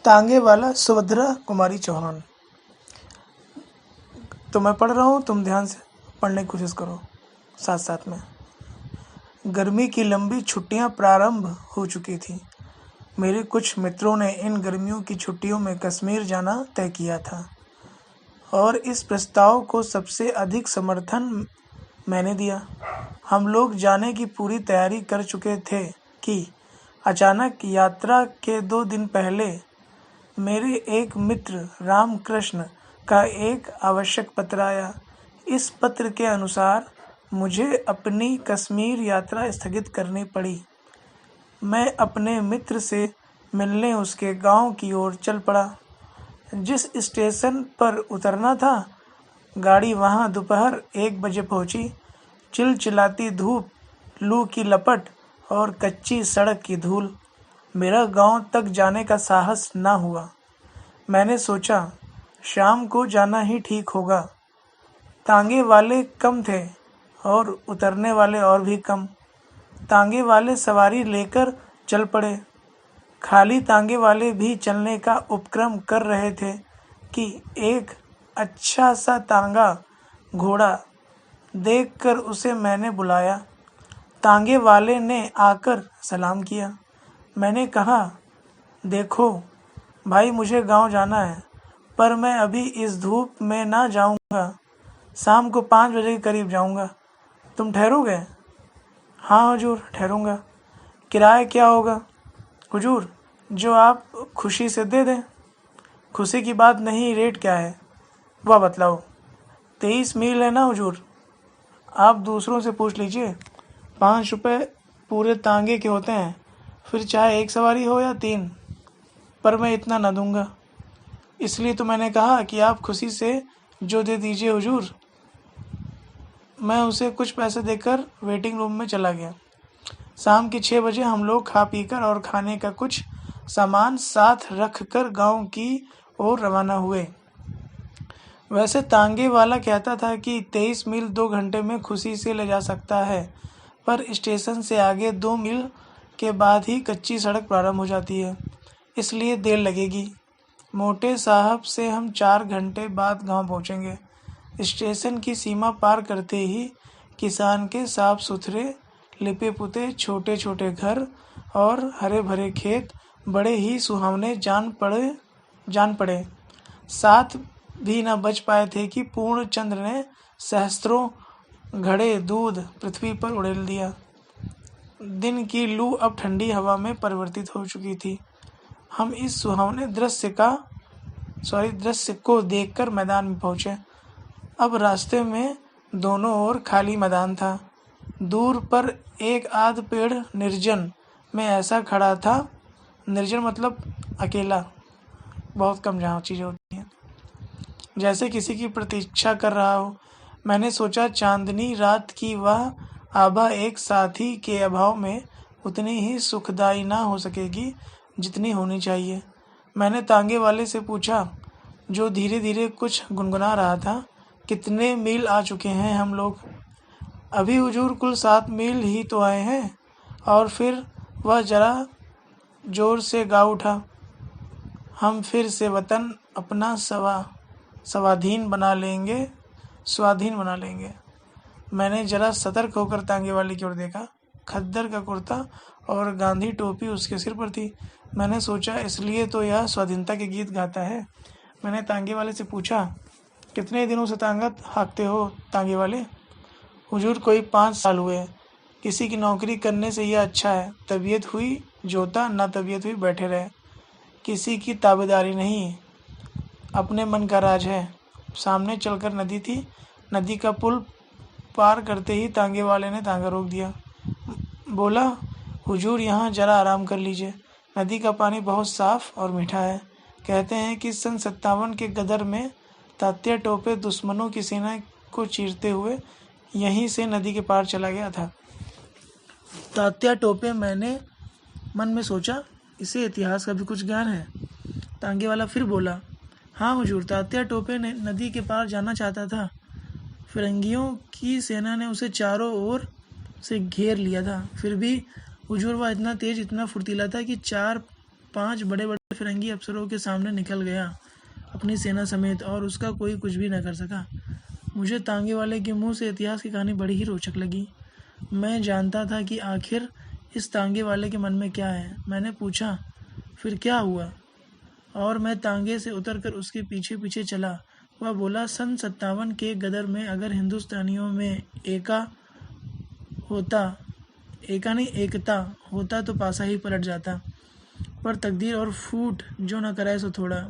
तांगे वाला सुभद्रा कुमारी चौहान। तो मैं पढ़ रहा हूँ, तुम ध्यान से पढ़ने की कोशिश करो साथ साथ में। गर्मी की लंबी छुट्टियां प्रारंभ हो चुकी थीं। मेरे कुछ मित्रों ने इन गर्मियों की छुट्टियों में कश्मीर जाना तय किया था और इस प्रस्ताव को सबसे अधिक समर्थन मैंने दिया। हम लोग जाने की पूरी तैयारी कर चुके थे कि अचानक यात्रा के 2 दिन पहले मेरे एक मित्र रामकृष्ण का एक आवश्यक पत्र आया। इस पत्र के अनुसार मुझे अपनी कश्मीर यात्रा स्थगित करनी पड़ी। मैं अपने मित्र से मिलने उसके गांव की ओर चल पड़ा। जिस स्टेशन पर उतरना था, गाड़ी वहां दोपहर 1 बजे पहुंची। चिलचिलाती धूप, लू की लपट और कच्ची सड़क की धूल, मेरा गांव तक जाने का साहस न हुआ। मैंने सोचा शाम को जाना ही ठीक होगा। तांगे वाले कम थे और उतरने वाले और भी कम। तांगे वाले सवारी लेकर चल पड़े। खाली तांगे वाले भी चलने का उपक्रम कर रहे थे कि एक अच्छा सा तांगा घोड़ा देखकर उसे मैंने बुलाया। तांगे वाले ने आकर सलाम किया। मैंने कहा, देखो भाई, मुझे गांव जाना है, पर मैं अभी इस धूप में ना जाऊंगा। शाम को 5 बजे के करीब जाऊंगा। तुम ठहरोगे? हाँ हुजूर, ठहरूंगा। किराया क्या होगा? हुजूर, जो आप खुशी से दे दें। खुशी की बात नहीं, रेट क्या है वह बतलाओ। 23 मील है ना हुजूर? आप दूसरों से पूछ लीजिए। 5 रुपये पूरे तांगे के होते हैं, फिर चाहे एक सवारी हो या 3, पर मैं इतना न दूंगा। इसलिए तो मैंने कहा कि आप खुशी से जो दे दीजिए हुजूर। मैं उसे कुछ पैसे देकर वेटिंग रूम में चला गया। शाम के 6 बजे हम लोग खा पीकर और खाने का कुछ सामान साथ रखकर गांव की ओर रवाना हुए। वैसे तांगे वाला कहता था कि 23 मील 2 घंटे में खुशी से ले जा सकता है, पर स्टेशन से आगे 2 मील के बाद ही कच्ची सड़क प्रारंभ हो जाती है, इसलिए देर लगेगी। मोटे साहब से हम 4 घंटे बाद गांव पहुंचेंगे। स्टेशन की सीमा पार करते ही किसान के साफ सुथरे लिपे पुते छोटे छोटे घर और हरे भरे खेत बड़े ही सुहावने जान पड़े। साथ भी न बच पाए थे कि पूर्ण चंद्र ने सहस्त्रों घड़े दूध पृथ्वी पर उड़ेल दिया। दिन की लू अब ठंडी हवा में परिवर्तित हो चुकी थी। हम इस सुहावने दृश्य को देखकर मैदान में पहुंचे। अब रास्ते में दोनों ओर खाली मैदान था। दूर पर एक आध पेड़ निर्जन में ऐसा खड़ा था। निर्जन मतलब अकेला, बहुत कम जहाँ चीज़ें होती हैं, जैसे किसी की प्रतीक्षा कर रहा हो। मैंने सोचा चांदनी रात की वह आभा एक साथी के अभाव में उतनी ही सुखदायी ना हो सकेगी जितनी होनी चाहिए। मैंने तांगे वाले से पूछा, जो धीरे धीरे कुछ गुनगुना रहा था, कितने मील आ चुके हैं हम लोग? अभी हुजूर कुल 7 मील ही तो आए हैं। और फिर वह जरा जोर से गा उठा, हम फिर से वतन अपना स्वाधीन बना लेंगे। मैंने जरा सतर्क होकर तांगे वाले की ओर देखा। खद्दर का कुर्ता और गांधी टोपी उसके सिर पर थी। मैंने सोचा इसलिए तो यह स्वाधीनता के गीत गाता है। मैंने तांगे वाले से पूछा, कितने दिनों से तांगा हाँकते हो तांगे वाले? हुजूर कोई 5 साल हुए। किसी की नौकरी करने से यह अच्छा है, तबीयत हुई जोता, ना तबीयत हुई बैठे रहे। किसी की ताबेदारी नहीं, अपने मन का राज है। सामने चलकर नदी थी। नदी का पुल पार करते ही तांगे वाले ने तांगा रोक दिया। बोला, हुजूर यहाँ जरा आराम कर लीजिए। नदी का पानी बहुत साफ और मीठा है। कहते हैं कि सन 57 के गदर में तात्या टोपे दुश्मनों की सेना को चीरते हुए यहीं से नदी के पार चला गया था। तात्या टोपे, मैंने मन में सोचा, इसे इतिहास का भी कुछ ज्ञान है। तांगे वाला फिर बोला, हाँ हुजूर, तात्या टोपे ने नदी के पार जाना चाहता था। फिरंगियों की सेना ने उसे चारों ओर से घेर लिया था। फिर भी हुजूर वह इतना तेज, इतना फुर्तीला था कि 4 5 बड़े बड़े फिरंगी अफसरों के सामने निकल गया अपनी सेना समेत, और उसका कोई कुछ भी न कर सका। मुझे तांगे वाले के मुंह से इतिहास की कहानी बड़ी ही रोचक लगी। मैं जानता था कि आखिर इस तांगे वाले के मन में क्या है। मैंने पूछा, फिर क्या हुआ? और मैं तांगे से उतरकर उसके पीछे पीछे चला। वह बोला, सन 57 के गदर में अगर हिंदुस्तानियों में एकता होता तो पासा ही पलट जाता, पर तकदीर और फूट जो न कराए सो थोड़ा।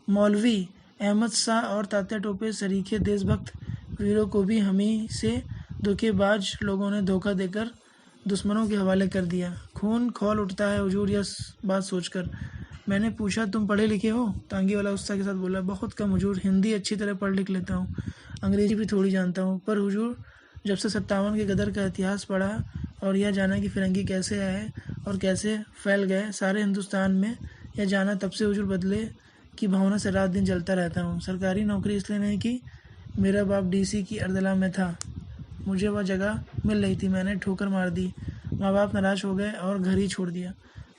मौलवी अहमद शाह और तात्या टोपे सरीखे देशभक्त वीरों को भी हमी से धोखेबाज लोगों ने धोखा देकर दुश्मनों के हवाले कर दिया। खून खौल उठता है हुजूर यह बात सोचकर। मैंने पूछा, तुम पढ़े लिखे हो? तांगे वाला उत्साह के साथ बोला, बहुत कम हुजूर, हिंदी अच्छी तरह पढ़ लिख लेता हूँ, अंग्रेजी भी थोड़ी जानता हूँ, पर हुजूर जब से 57 के गदर का इतिहास पढ़ा और यह जाना कि फिरंगी कैसे आए और कैसे फैल गए सारे हिंदुस्तान में, यह जाना, तब से हुजूर बदले की भावना से रात दिन जलता रहता हूँ। सरकारी नौकरी इसलिए नहीं कि मेरा बाप डीसी की अर्दला में था, मुझे वह जगह मिल रही थी, मैंने ठोकर मार दी, माँ बाप नाराज हो गए और घर ही छोड़ दिया।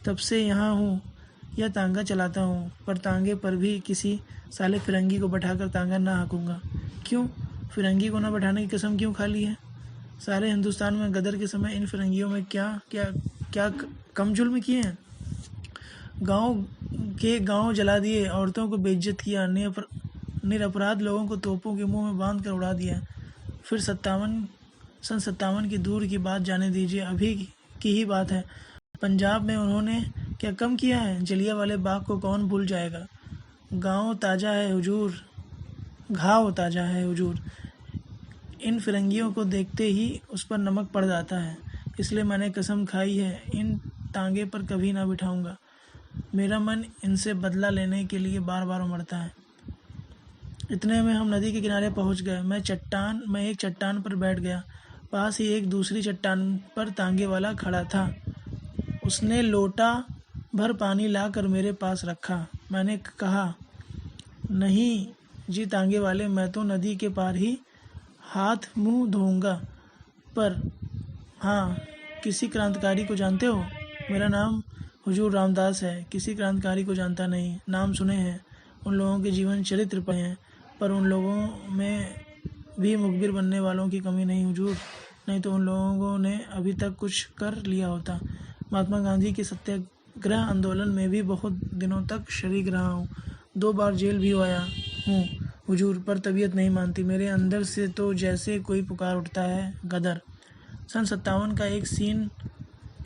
तब से यहाँ हूँ, यह तांगा चलाता हूँ, पर तांगे पर भी किसी साले फिरंगी को बैठाकर तांगा ना हाँकूंगा। क्यों? फिरंगी को ना बैठाने की कसम क्यों खा ली है? सारे हिंदुस्तान में गदर के समय इन फिरंगियों में क्या कम जुल्म किए हैं? गांव जला दिए, औरतों को बेइज्जत किया, निरपराध लोगों को तोपों के मुंह में बांध कर उड़ा दिया। फिर सन 57 की दूर की बात जाने दीजिए, अभी की ही बात है। पंजाब में उन्होंने क्या कम किया है? जलियांवाले बाग को कौन भूल जाएगा? घाव ताज़ा है हुजूर। इन फिरंगियों को देखते ही उस पर नमक पड़ जाता है, इसलिए मैंने कसम खाई है इन तांगे पर कभी ना बिठाऊंगा। मेरा मन इनसे बदला लेने के लिए बार बार उमड़ता है। इतने में हम नदी के किनारे पहुंच गए। मैं एक चट्टान पर बैठ गया। पास ही एक दूसरी चट्टान पर तांगे वाला खड़ा था। उसने लोटा भर पानी लाकर मेरे पास रखा। मैंने कहा, नहीं जी तांगे वाले, मैं तो नदी के पार ही हाथ मुंह धोऊंगा, पर हाँ, किसी क्रांतिकारी को जानते हो? मेरा नाम हुजूर रामदास है। किसी क्रांतिकारी को जानता नहीं, नाम सुने हैं, उन लोगों के जीवन चरित्र पढ़े हैं, पर उन लोगों में भी मुखबिर बनने वालों की कमी नहीं हुजूर, नहीं तो उन लोगों ने अभी तक कुछ कर लिया होता। महात्मा गांधी के सत्याग्रह आंदोलन में भी बहुत दिनों तक शरीक रहा हूँ, 2 बार जेल भी आया हूँ हुजूर, पर तबीयत नहीं मानती। मेरे अंदर से तो जैसे कोई पुकार उठता है, गदर। सन 57 का एक सीन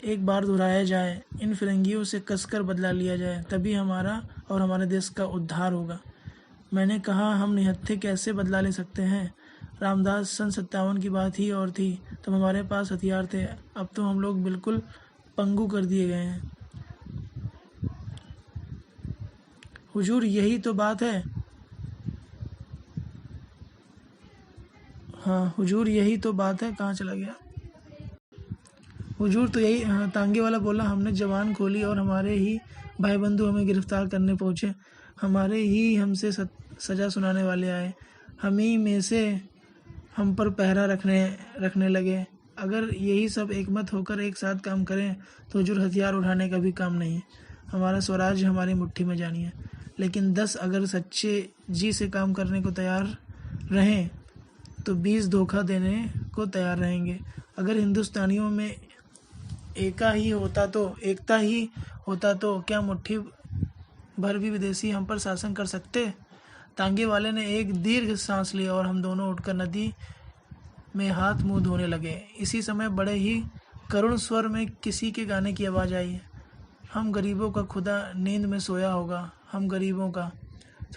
एक बार दोहराया जाए, इन फिरंगियों से कसकर बदला लिया जाए, तभी हमारा और हमारे देश का उद्धार होगा। मैंने कहा, हम निहत्थे कैसे बदला ले सकते हैं? रामदास, सन 57 की बात ही और थी, तब हमारे पास हथियार थे, अब तो हम लोग बिल्कुल पंगु कर दिए गए हैं। हुजूर यही तो बात है। हाँ हुजूर यही तो बात है। कहाँ चला गया हुजूर? तो यही। हाँ, तांगे वाला बोला, हमने जबान खोली और हमारे ही भाई बंधु हमें गिरफ्तार करने पहुँचे, हमारे ही हमसे सज़ा सुनाने वाले आए, हम ही में से हम पर पहरा रखने लगे। अगर यही सब एकमत होकर एक साथ काम करें तो हुजूर हथियार उठाने का भी काम नहीं, हमारा स्वराज हमारी मुट्ठी में जानिए। लेकिन 10 अगर सच्चे जी से काम करने को तैयार रहें तो 20 धोखा देने को तैयार रहेंगे। अगर हिंदुस्तानियों में एकता ही होता तो क्या मुट्ठी भर भी विदेशी हम पर शासन कर सकते? तांगे वाले ने एक दीर्घ सांस ली और हम दोनों उठकर नदी में हाथ मुंह धोने लगे। इसी समय बड़े ही करुण स्वर में किसी के गाने की आवाज़ आई, हम गरीबों का खुदा नींद में सोया होगा, हम गरीबों का।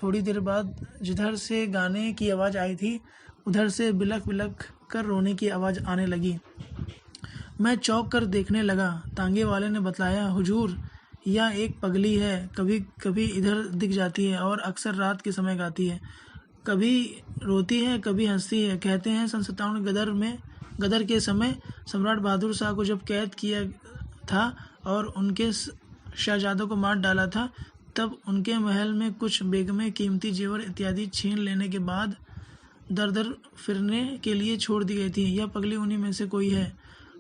थोड़ी देर बाद जिधर से गाने की आवाज़ आई थी उधर से बिलख बिलख कर रोने की आवाज़ आने लगी। मैं चौंक कर देखने लगा। तांगे वाले ने बताया, हुजूर यह एक पगली है, कभी कभी इधर दिख जाती है और अक्सर रात के समय गाती है, कभी रोती है कभी हंसती है। कहते हैं सन 57 गदर के समय सम्राट बहादुर शाह को जब कैद किया था और उनके शहजादों को मार डाला था, तब उनके महल में कुछ बेगमें कीमती जेवर इत्यादि छीन लेने के बाद दर दर फिरने के लिए छोड़ दी गई थी। यह पगली उन्हीं में से कोई है।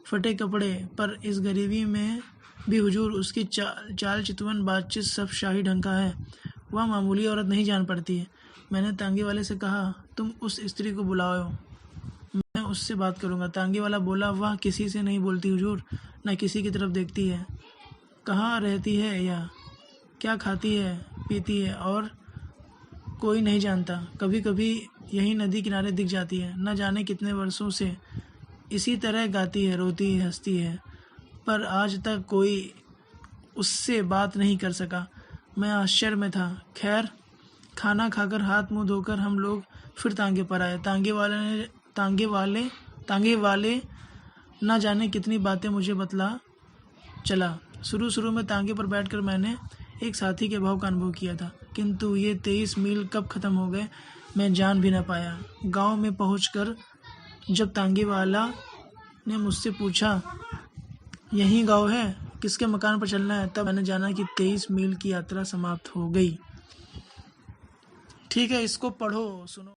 फटे कपड़े, पर इस गरीबी में भी हुजूर। उसकी चाल चितवन बातचीत सब शाही ढंग का है। वह मामूली औरत नहीं जान पड़ती है। मैंने तांगे वाले से कहा, तुम उस स्त्री को बुलाओ, मैं उससे बात करूँगा। तांगे वाला बोला, वह किसी से नहीं बोलती हुजूर, न किसी की तरफ देखती है। कहाँ रहती है यह, क्या खाती है पीती है, और कोई नहीं जानता। कभी कभी यही नदी किनारे दिख जाती है। न जाने कितने वर्षों से इसी तरह गाती है, रोती है, हंसती है, पर आज तक कोई उससे बात नहीं कर सका। मैं आश्चर्य में था। खैर, खाना खाकर हाथ मुंह धोकर हम लोग फिर तांगे पर आए। तांगे वाले न जाने कितनी बातें मुझे बतला चला। शुरू में तांगे पर बैठकर मैंने एक साथी के भाव का अनुभव किया था, किंतु ये 23 मील कब खत्म हो गए मैं जान भी न पाया। गांव में पहुंचकर जब तांगे वाला ने मुझसे पूछा, यही गांव है, किसके मकान पर चलना है, तब मैंने जाना कि 23 मील की यात्रा समाप्त हो गई। ठीक है, इसको पढ़ो, सुनो।